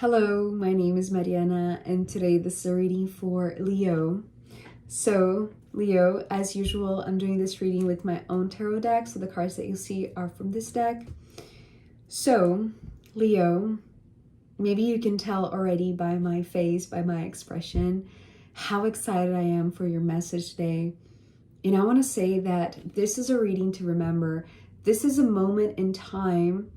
Hello, my name is Mariana, and today this is a reading for Leo. So, Leo, as usual, I'm doing this reading with my own tarot deck, so the cards that you see are from this deck. So, Leo, maybe you can tell already by my face, by my expression, how excited I am for your message today. And I want to say that this is a reading to remember. This is a moment in time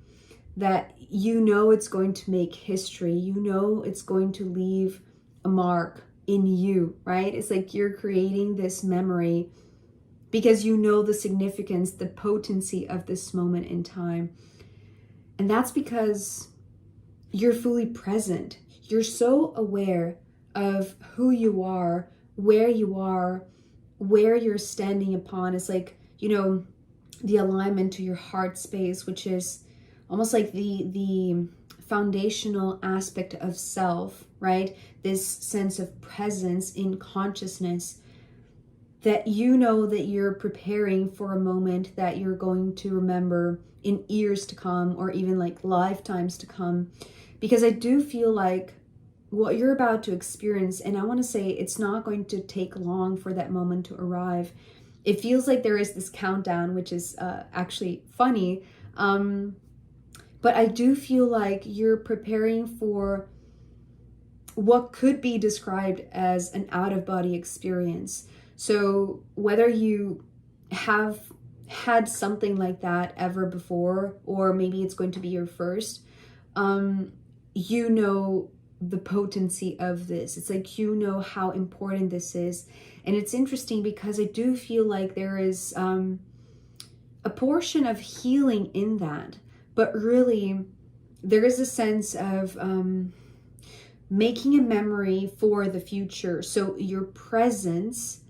that you know it's going to make history. You know it's going to leave a mark in you, right? It's like you're creating this memory because you know the significance, the potency of this moment in time. And that's because you're fully present. You're so aware of who you are, where you're standing upon. It's like, the alignment to your heart space, which is almost like the foundational aspect of self, right? This sense of presence in consciousness, that you know that you're preparing for a moment that you're going to remember in years to come, or even like lifetimes to come. Because I do feel like what you're about to experience, and I want to say it's not going to take long for that moment to arrive. It feels like there is this countdown, which is actually funny. But I do feel like you're preparing for what could be described as an out-of-body experience. So whether you have had something like that ever before, or maybe it's going to be your first, you know the potency of this. It's like you know how important this is. And it's interesting because I do feel like there is a portion of healing in that. But really, there is a sense of making a memory for the future. So your presence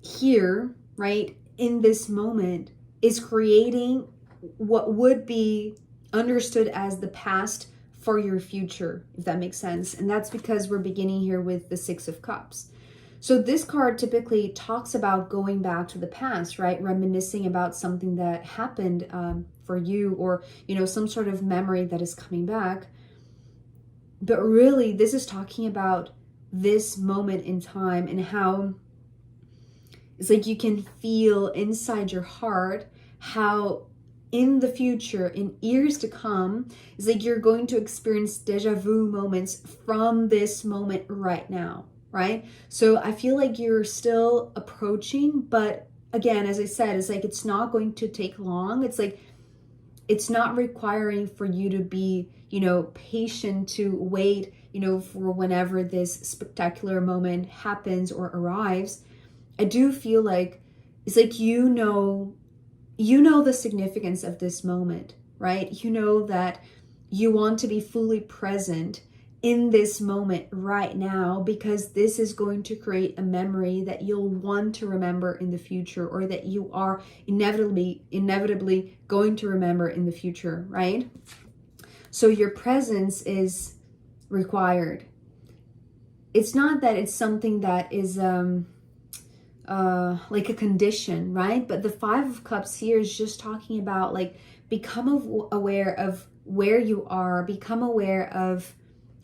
here, right, in this moment, is creating what would be understood as the past for your future, if that makes sense. And that's because we're beginning here with the Six of Cups. So this card typically talks about going back to the past, right? Reminiscing about something that happened for you, or, some sort of memory that is coming back. But really, this is talking about this moment in time and how it's like you can feel inside your heart how in the future, in years to come, it's like you're going to experience deja vu moments from this moment right now. Right? So I feel like you're still approaching, but again, as I said, it's like it's not going to take long. It's like it's not requiring for you to be, patient to wait, for whenever this spectacular moment happens or arrives. I do feel like it's like you know the significance of this moment, right? You know that you want to be fully present in this moment right now, because this is going to create a memory that you'll want to remember in the future, or that you are inevitably going to remember in the future, right? So your presence is required. It's not that it's something that is like a condition, right? But the Five of Cups here is just talking about like become aware of where you are, become aware of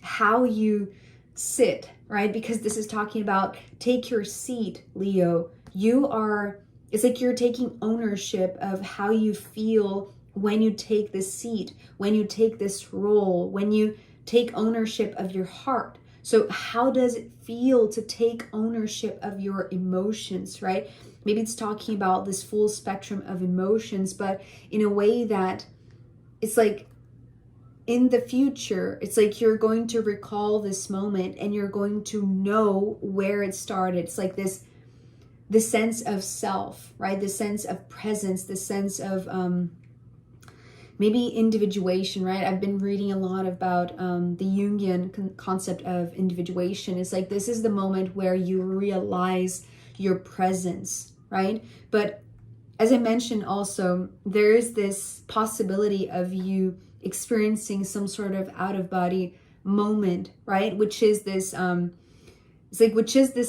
how you sit, right? Because this is talking about take your seat, Leo. It's like you're taking ownership of how you feel when you take this seat, when you take this role, when you take ownership of your heart. So how does it feel to take ownership of your emotions, right? Maybe it's talking about this full spectrum of emotions, but in a way that it's like in the future, it's like you're going to recall this moment and you're going to know where it started. It's like this sense of self, right? The sense of presence, the sense of maybe individuation, right? I've been reading a lot about the Jungian concept of individuation. It's like this is the moment where you realize your presence, right? But as I mentioned also, there is this possibility of you experiencing some sort of out-of-body moment, right? Which is this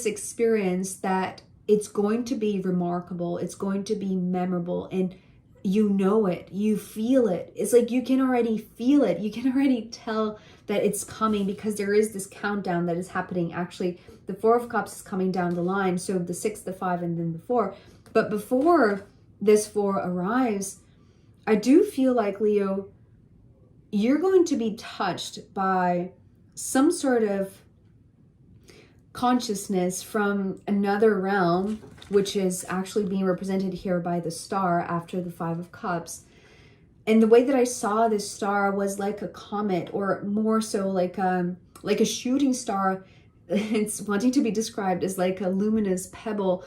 experience that it's going to be remarkable, it's going to be memorable, and you know it, you feel it. It's like you can already feel it. You can already tell that it's coming, because there is this countdown that is happening. Actually, the Four of Cups is coming down the line. So the 6, the 5, and then the 4. But before this 4 arrives, I do feel like, Leo, you're going to be touched by some sort of consciousness from another realm, which is actually being represented here by the star after the 5 of Cups. And the way that I saw this star was like a comet, or more so like a shooting star. It's wanting to be described as like a luminous pebble.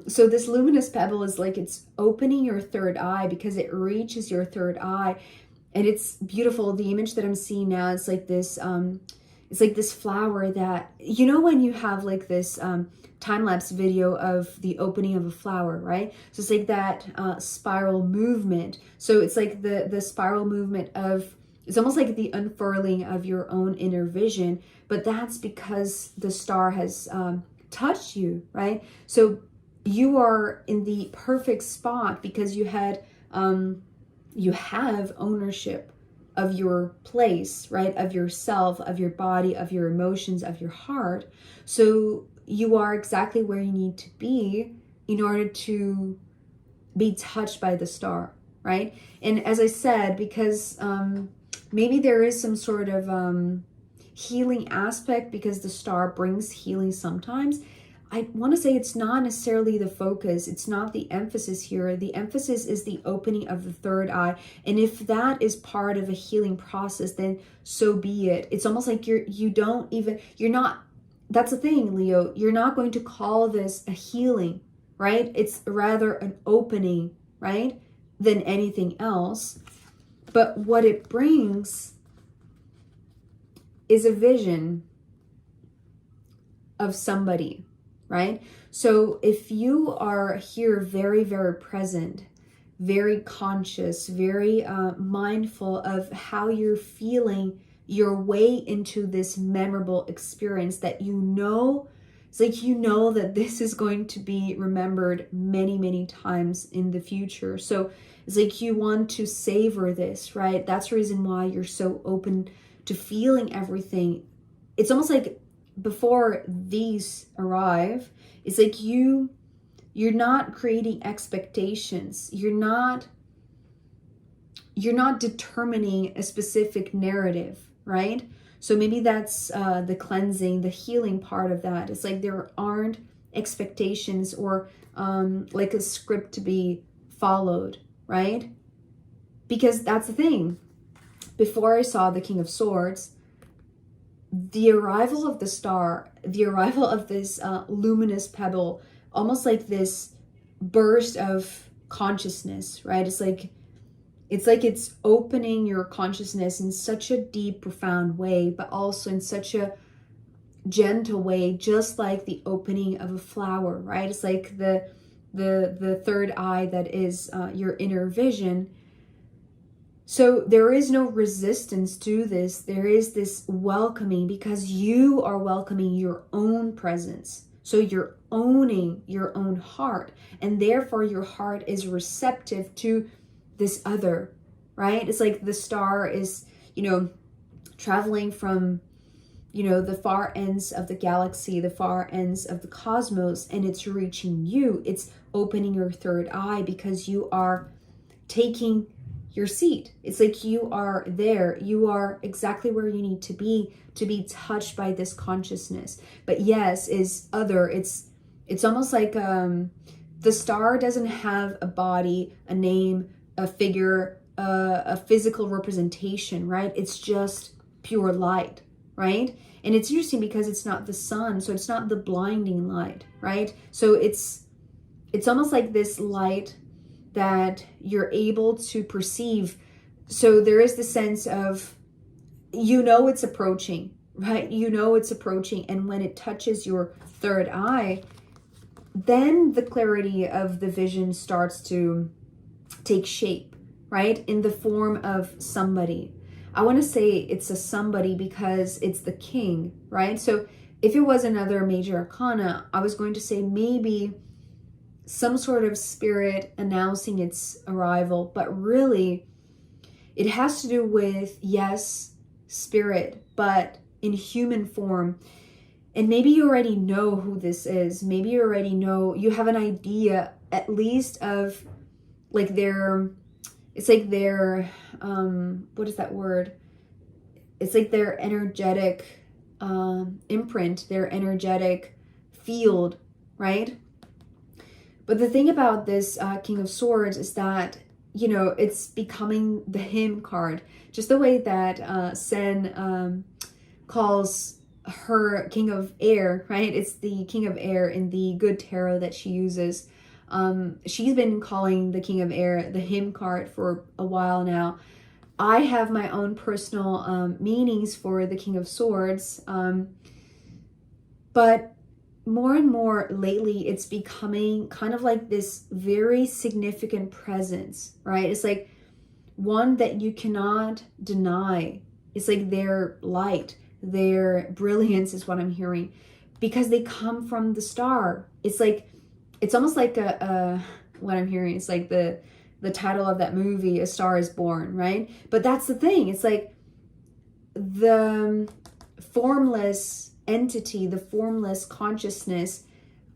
So this luminous pebble is like it's opening your third eye, because it reaches your third eye. And it's beautiful. The image that I'm seeing now is like this, it's like this flower that, you know, when you have like this time-lapse video of the opening of a flower, right? So it's like that spiral movement. So it's like the spiral movement of, it's almost like the unfurling of your own inner vision, but that's because the star has touched you, right? So you are in the perfect spot, because you had, you have ownership of your place, right? Of yourself, of your body, of your emotions, of your heart. So you are exactly where you need to be in order to be touched by the star, right? And as I said, because maybe there is some sort of healing aspect, because the star brings healing sometimes. I want to say it's not necessarily the focus. It's not the emphasis here. The emphasis is the opening of the third eye. And if that is part of a healing process, then so be it. It's almost like you're not, that's the thing, Leo, you're not going to call this a healing, right? It's rather an opening, right? Than anything else. But what it brings is a vision of somebody, right? So if you are here very, very present, very conscious, very mindful of how you're feeling your way into this memorable experience that you know, it's like you know that this is going to be remembered many, many times in the future. So it's like you want to savor this, right? That's the reason why you're so open to feeling everything. It's almost like before these arrive, it's like you're not creating expectations. You're not determining a specific narrative, right? So maybe that's the cleansing, the healing part of that. It's like there aren't expectations or like a script to be followed, right? Because that's the thing. Before I saw the King of Swords, the arrival of the star, the arrival of this luminous pebble, almost like this burst of consciousness, right? It's like it's opening your consciousness in such a deep, profound way, but also in such a gentle way, just like the opening of a flower, right? It's like the third eye that is your inner vision. So there is no resistance to this. There is this welcoming, because you are welcoming your own presence. So you're owning your own heart, and therefore your heart is receptive to this other, right? It's like the star is, traveling from, the far ends of the galaxy, the far ends of the cosmos, and it's reaching you. It's opening your third eye because you are taking your seat. It's like you are there. You are exactly where you need to be touched by this consciousness. But yes, is other. It's almost like the star doesn't have a body, a name, a figure, a physical representation, right? It's just pure light, right? And it's interesting because it's not the sun, so it's not the blinding light, right? So it's almost like this light that you're able to perceive. So there is the sense of, it's approaching, right? It's approaching. And when it touches your third eye, then the clarity of the vision starts to take shape, right? In the form of somebody. I want to say it's a somebody because it's the king, right? So if it was another major arcana, I was going to say maybe some sort of spirit announcing its arrival, but really it has to do with, yes, spirit, but in human form. And maybe you already know who this is. Maybe you already know, you have an idea at least of like their, it's like their, what is that word? It's like their energetic imprint, their energetic field, right? But the thing about this King of Swords is that, you know, it's becoming the him card. Just the way that Sen calls her King of Air, right? It's the King of Air in the good tarot that she uses. She's been calling the King of Air the him card for a while now. I have my own personal meanings for the King of Swords. But more and more lately, it's becoming kind of like this very significant presence, right? It's like one that you cannot deny. It's like their light, their brilliance is what I'm hearing, because they come from the star. It's like, it's almost like what I'm hearing, it's like the title of that movie, A Star is Born, right? But that's the thing. It's like the formless entity, the formless consciousness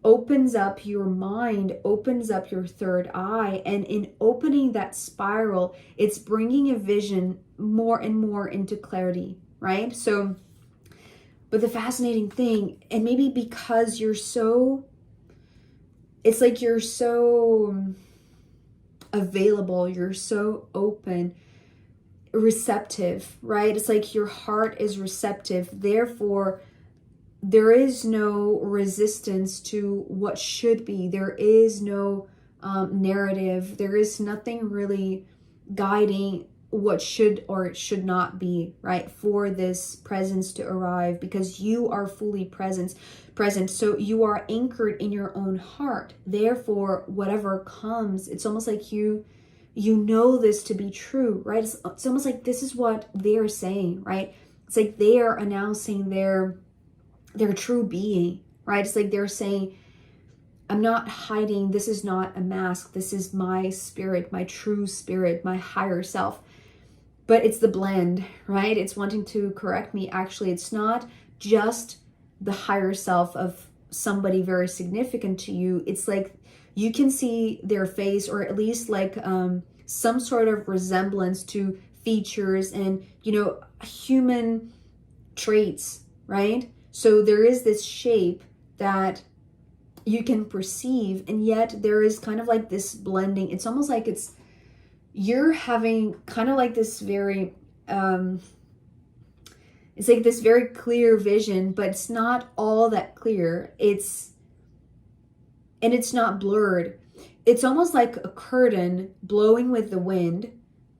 opens up your mind, opens up your third eye, and in opening that spiral, it's bringing a vision more and more into clarity, right? So, but the fascinating thing, and maybe because you're so, it's like you're so available, you're so open, receptive, right? It's like your heart is receptive, therefore there is no resistance to what should be. There is no narrative. There is nothing really guiding what should or should not be, right, for this presence to arrive, because you are fully present. So you are anchored in your own heart. Therefore, whatever comes, it's almost like you know this to be true, right? It's almost like this is what they're saying, right? It's like they are announcing their true being, right? It's like they're saying, I'm not hiding. This is not a mask. This is my spirit, my true spirit, my higher self. But it's the blend, right? It's wanting to correct me. Actually, it's not just the higher self of somebody very significant to you. It's like you can see their face, or at least like some sort of resemblance to features and, you know, human traits, right? So there is this shape that you can perceive, and yet there is kind of like this blending. It's almost like you're having kind of like this very, it's like this very clear vision, but it's not all that clear. It's not blurred. It's almost like a curtain blowing with the wind.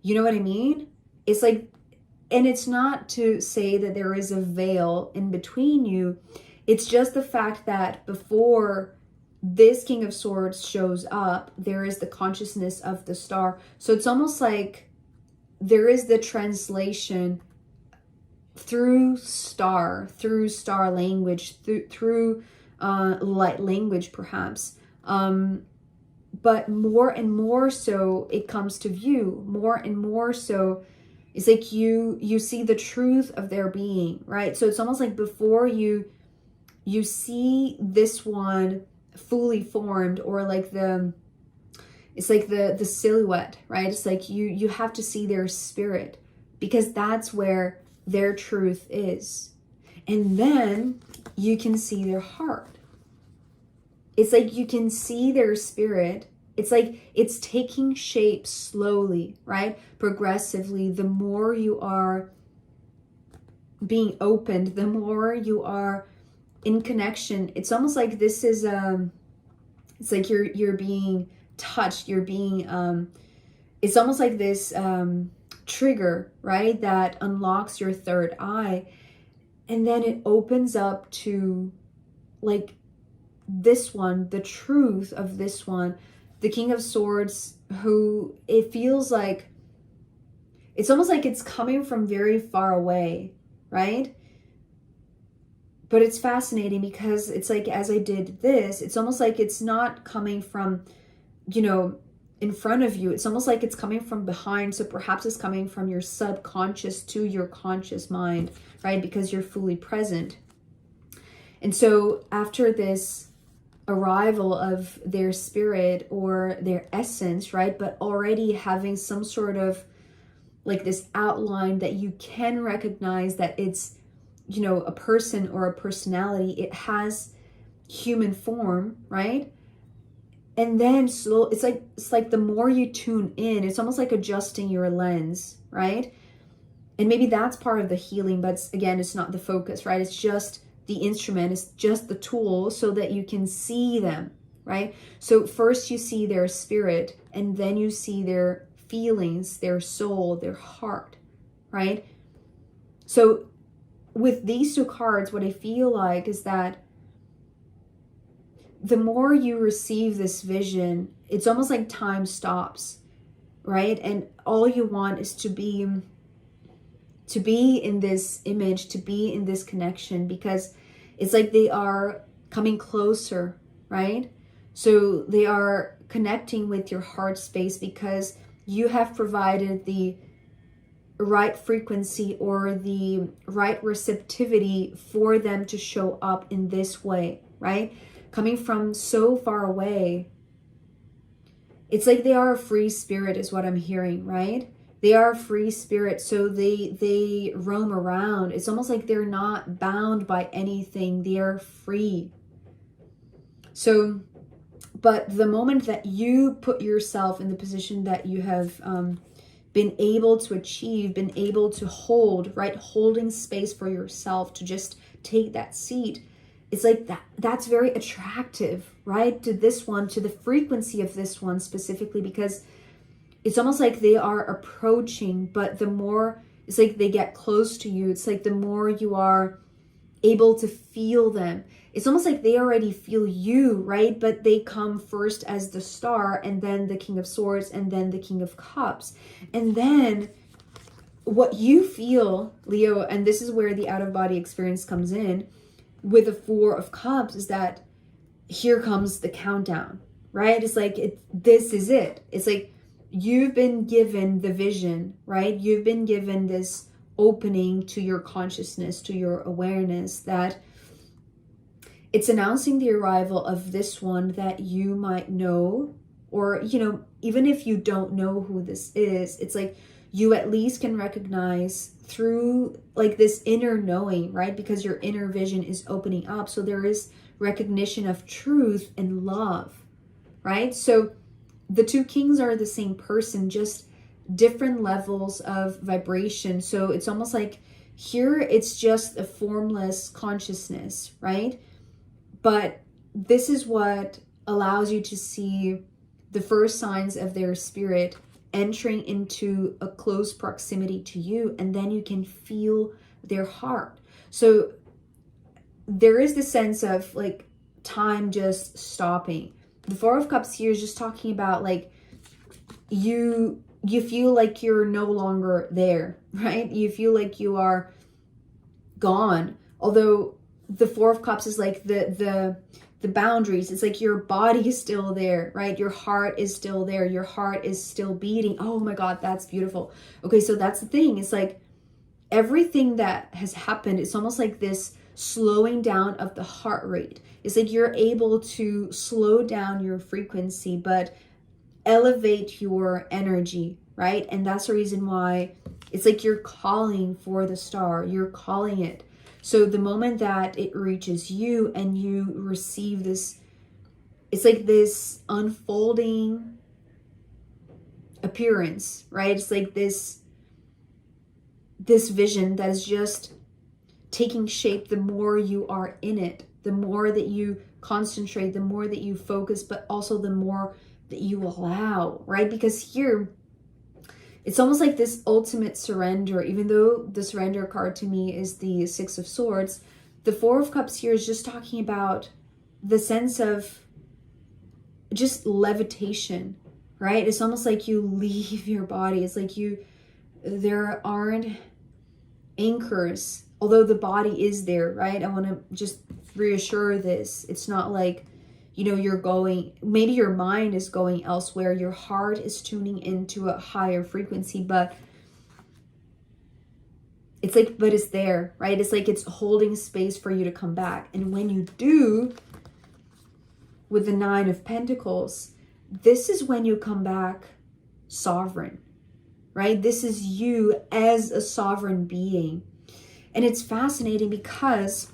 You know what I mean? It's like, and it's not to say that there is a veil in between you. It's just the fact that before this King of Swords shows up, there is the consciousness of the star. So it's almost like there is the translation through star language, through light language perhaps. But more and more so it comes to view, more and more so it's like you see the truth of their being, right? So it's almost like before you see this one fully formed, or like it's like the silhouette, right? It's like you have to see their spirit, because that's where their truth is. And then you can see their heart. It's like you can see their spirit. It's like it's taking shape slowly, right? Progressively. The more you are being opened, the more you are in connection. It's almost like this is it's like you're being touched, you're being it's almost like this trigger, right, that unlocks your third eye, and then it opens up to like this one, the truth of this one, the King of Swords, who it feels like it's almost like it's coming from very far away, right? But it's fascinating because it's like, as I did this, it's almost like it's not coming from, you know, in front of you. It's almost like it's coming from behind. So perhaps it's coming from your subconscious to your conscious mind, right? Because you're fully present. And so after this arrival of their spirit or their essence, right? But already having some sort of like this outline that you can recognize that it's, you know, a person or a personality. It has human form, right? And then slow, it's like the more you tune in, it's almost like adjusting your lens, right? And maybe that's part of the healing, but again, it's not the focus, right? It's just the instrument, it's just the tool so that you can see them, right? So first you see their spirit, and then you see their feelings, their soul, their heart, right? So with these two cards, what I feel like is that the more you receive this vision, it's almost like time stops, right? And all you want is to be in this image, to be in this connection, because it's like they are coming closer, right? So they are connecting with your heart space because you have provided the right frequency or the right receptivity for them to show up in this way, right? Coming from so far away. It's like they are a free spirit is what I'm hearing, right? They are a free spirit, so they roam around. It's almost like they're not bound by anything. They are free. So, but the moment that you put yourself in the position that you have been able to achieve, been able to hold, right? Holding space for yourself to just take that seat. It's like that's very attractive, right? To this one, to the frequency of this one specifically, because it's almost like they are approaching, but the more, it's like they get close to you. It's like the more you are able to feel them. It's almost like they already feel you, right? But they come first as the Star, and then the King of Swords, and then the King of Cups. And then what you feel, Leo, and this is where the out-of-body experience comes in, with the Four of Cups, is that here comes the countdown, right? It's like, this is it. It's like you've been given the vision, right? You've been given this opening to your consciousness, to your awareness, that it's announcing the arrival of this one that you might know, or, you know, even if you don't know who this is, it's like you at least can recognize through like this inner knowing, right? Because your inner vision is opening up. So there is recognition of truth and love, right? So the two kings are the same person, just different levels of vibration. So it's almost like here it's just a formless consciousness, right? But this is what allows you to see the first signs of their spirit entering into a close proximity to you, and then you can feel their heart. So there is this sense of like time just stopping. The Four of Cups here is just talking about like you feel like you're no longer there, right? You feel like you are gone. Although the Four of Cups is like the boundaries. It's like your body is still there, right? Your heart is still there. Your heart is still beating. Oh my God, that's beautiful. Okay, so that's the thing. It's like everything that has happened, it's almost like this slowing down of the heart rate. It's like you're able to slow down your frequency, but elevate your energy, right? And that's the reason why it's like you're calling for the star. You're calling it. So the moment that it reaches you and you receive this, it's like this unfolding appearance, right? It's like this vision that is just taking shape the more you are in it, the more that you concentrate, the more that you focus, but also the more that you allow, right? Because here, it's almost like this ultimate surrender. Even though the surrender card to me is the Six of Swords, the Four of Cups here is just talking about the sense of just levitation, right? It's almost like you leave your body. It's like there aren't anchors although the body is there, right? I want to just reassure this. It's not like, you know, you're going, maybe your mind is going elsewhere. Your heart is tuning into a higher frequency, but it's like, but it's there, right? It's like it's holding space for you to come back. And when you do, with the 9 of Pentacles, this is when you come back sovereign, right? This is you as a sovereign being. And it's fascinating because,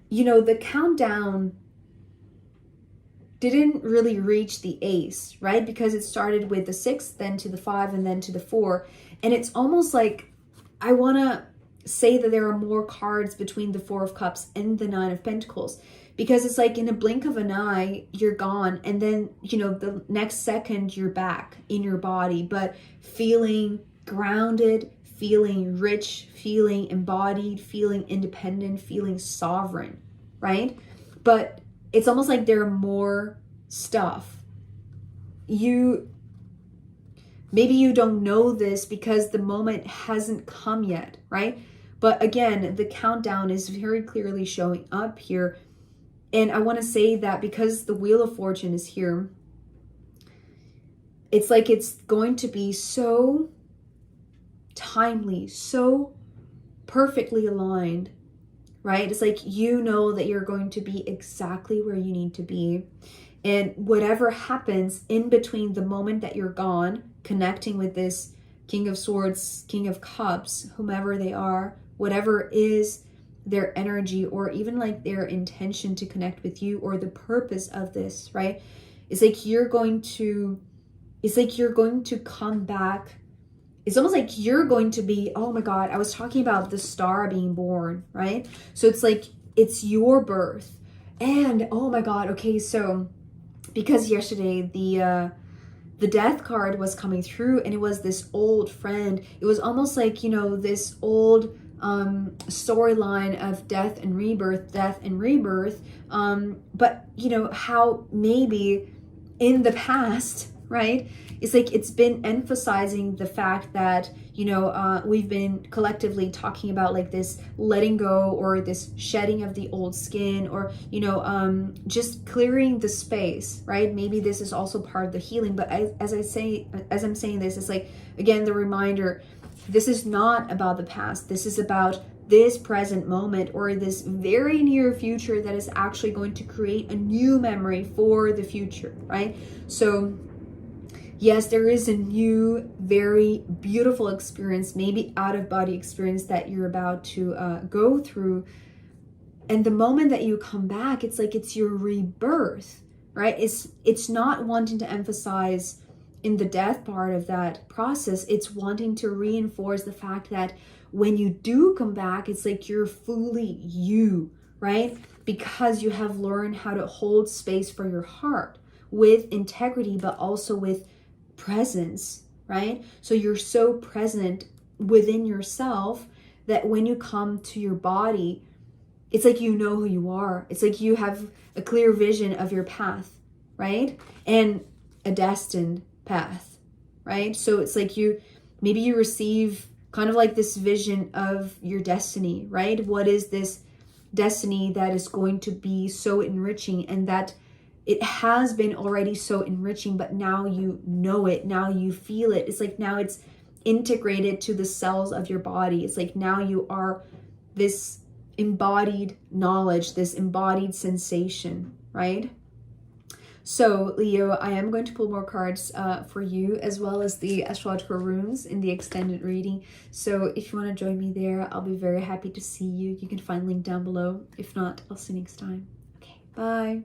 you know, the countdown didn't really reach the ace, right? Because it started with the 6, then to the 5, and then to the 4. And it's almost like, I want to say that there are more cards between the 4 of Cups and the 9 of Pentacles. Because it's like in a blink of an eye, you're gone. And then, you know, the next second you're back in your body, but feeling grounded, feeling rich, feeling embodied, feeling independent, feeling sovereign, right? But it's almost like there are more stuff. Maybe you don't know this because the moment hasn't come yet, right? But again, the countdown is very clearly showing up here. And I want to say that because the Wheel of Fortune is here, it's like it's going to be so timely, so perfectly aligned, right? It's like, you know that you're going to be exactly where you need to be. And whatever happens in between the moment that you're gone, connecting with this King of Swords, King of Cups, whomever they are, whatever is their energy or even like their intention to connect with you or the purpose of this, right? It's like you're going to come back. It's almost like you're going to be, oh my God, I was talking about the star being born, right? So it's like, it's your birth. And oh my God, okay, so because yesterday the death card was coming through and it was this old friend. It was almost like, you know, this old storyline of death and rebirth, but you know how maybe in the past, right, it's like it's been emphasizing the fact that, you know, we've been collectively talking about like this letting go or this shedding of the old skin, or, you know, just clearing the space, right? Maybe this is also part of the healing. But as I'm saying this, it's like, again, the reminder, this is not about the past. This is about this present moment or this very near future that is actually going to create a new memory for the future, right? So yes, there is a new, very beautiful experience, maybe out-of-body experience that you're about to go through. And the moment that you come back, it's like it's your rebirth, right? It's not wanting to emphasize in the death part of that process, it's wanting to reinforce the fact that when you do come back, it's like you're fully you, right? Because you have learned how to hold space for your heart with integrity, but also with presence, right? So you're so present within yourself that when you come to your body, it's like you know who you are. It's like you have a clear vision of your path, right? And a destined path, right? So it's like maybe you receive kind of like this vision of your destiny, right? What is this destiny that is going to be so enriching, and that it has been already so enriching, but now you know it, now you feel it. It's like now it's integrated to the cells of your body. It's like now you are this embodied knowledge, this embodied sensation, right? So Leo, I am going to pull more cards for you, as well as the astrological runes in the extended reading. So if you want to join me there, I'll be very happy to see you. You can find the link down below. If not, I'll see you next time. Okay, bye.